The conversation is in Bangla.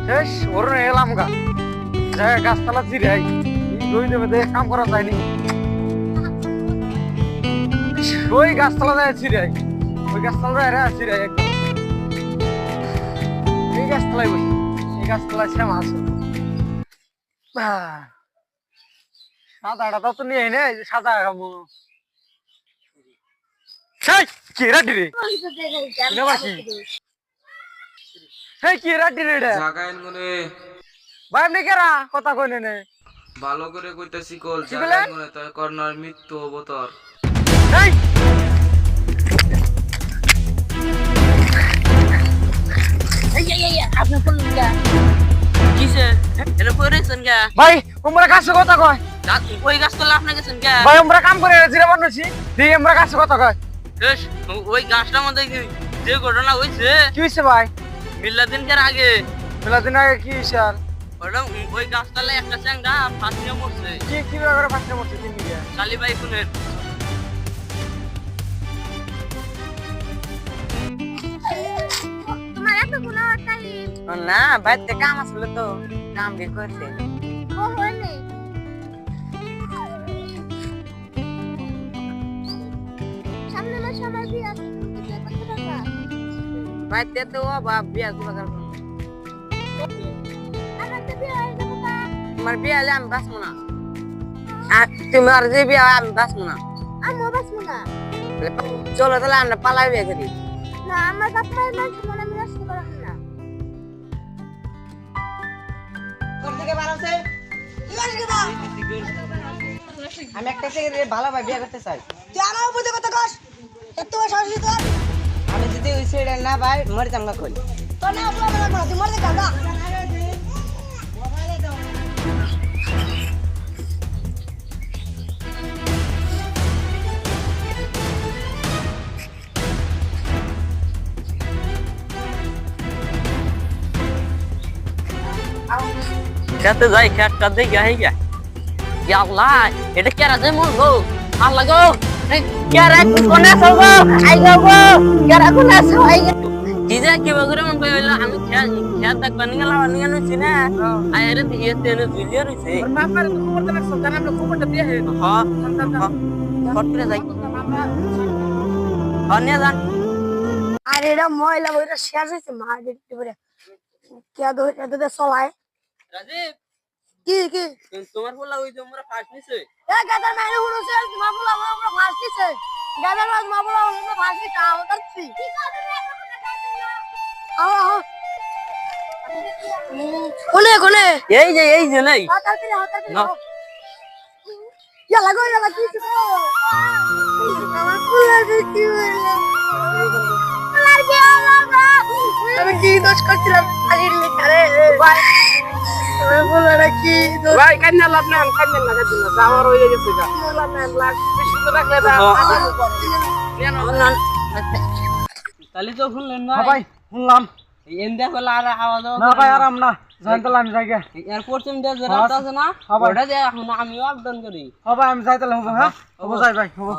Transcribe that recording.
শেষ ওর এলাম গা যায় গাছতলা চিরাই দুই দেবে দেখে কাম করা যায়নি ওই গাছতলা যায় চিরাই ওই গাছতলা যায় রে চিরাই একদম এই গাছতলায় বসি এই গাছতলায় শ্যামা আছে সাদাটা তো নিয়ে নেই সাদা খামো কি রাডি রে কি রাডি রে জাগাইন মনে ভাই আপনি কেরা কথা কইনে নে ভালো করে কইতাছি কল জাগাইন মনে তাই কর্নার মৃত্যু অবতার এই আপনি বলুন গা কিসে এটা করেছেন গা ভাই তোমরা কাছে কথা কয় ওই গাছ তোলা আপনি গেছেন গা ভাই আমরা কাম করে জিরা বানাইছি দিয়ে আমরা কাছে কথা কয় বেশ ওই গাছটার মধ্যে যে ঘটনা হইছে কি হইছে ভাই মিল্লাদিনকের আগে মেলাদিন আগে কি স্যার ওটা ওই গাছতলায় একটা চ্যাংড়া ফাঁসিয়ে মরছে কি ব্যাপারে ফাঁসতে পড়ছে তিন দিকে কালীবাই খুনের না বাড়িতে কাম আসলে তো কাম বের করছে বাড়িতে তো বাপ বিয়া জোগাড় করবো তোমার বিয়া হলে আমি বাঁচবো না আর তোমার যে বিয়া আমি বাঁচবো না আমিও বাঁচবো না চলো তাহলে আমরা পালাই বিয়ে করি না আমার বাপ মায়ের মানুষ মনে আমি নষ্ট করা না আমি একটা ছেলে ভালোভাবে বিয়ে করতে চাই তুই আমার বুঝে কথা কস এত সাহসী তোর আমি যদি ওই ছেলে না ভাই মরে চাঙ্গা করি তোর না বলা লাগবে না তুই মরে যা খেতে যাই খেতটা দেখে আই গা আল্লাহ এটা কেরা যায় মন গো আল্লাহ গো কেরা কোনে সব আই গো কেরা কোনে সব আই গো দিদা কি বগরে মন কইলো আমি খেত দেখ বানি গেলাম বানি গেল চিনা আই রে দিয়ে তেনে জুলিয়া রইছে বাপারে তো খবর দেন সব জানা আমরা খবরটা দিয়ে হে হ্যাঁ ফটরে যাই অন্য যান আরে এটা ময়লা বইটা শেষ হয়েছে মা দেখতে পারে কে ধরে এত চলায় রাজীব কি তোমার বলা ওই তোমরা ফার্স্ট নিছে এ গাদার মাইনে হুনছে মা বলা আমরা ফাঁস দিছে গাদার মা বলা আমরা ফাঁস দিছে আমাদের কি আও কোনে এই যে নাই হাতাতে না ইয়া লাগো কি আমার ফুলা কি হইলো ফুলার কি হলো আমি কি দোষ করছিলাম আলির লিখারে ভাই আমি ফুলার কি দোষ ভাই কান্না লাভ না কান্না লাগা দিন যাওয়ার হয়ে গেছে গা বললাম না লাগ বেশি তো রাখলে দা তাহলে তো শুনলেন হ্যাঁ ভাই শুনলাম এন্ডা হলো আর আওয়াজ না ভাই আরাম না জানতাম আমি জায়গা এয়ারপোর্ট তুমি যে রাস্তা আছে না হ্যাঁ ভাই। ওটা যে এখন আমি আপ ডাউন করি হ্যাঁ ভাই আমি যাইতাম হবো হ্যাঁ হবো যাই ভাই হবো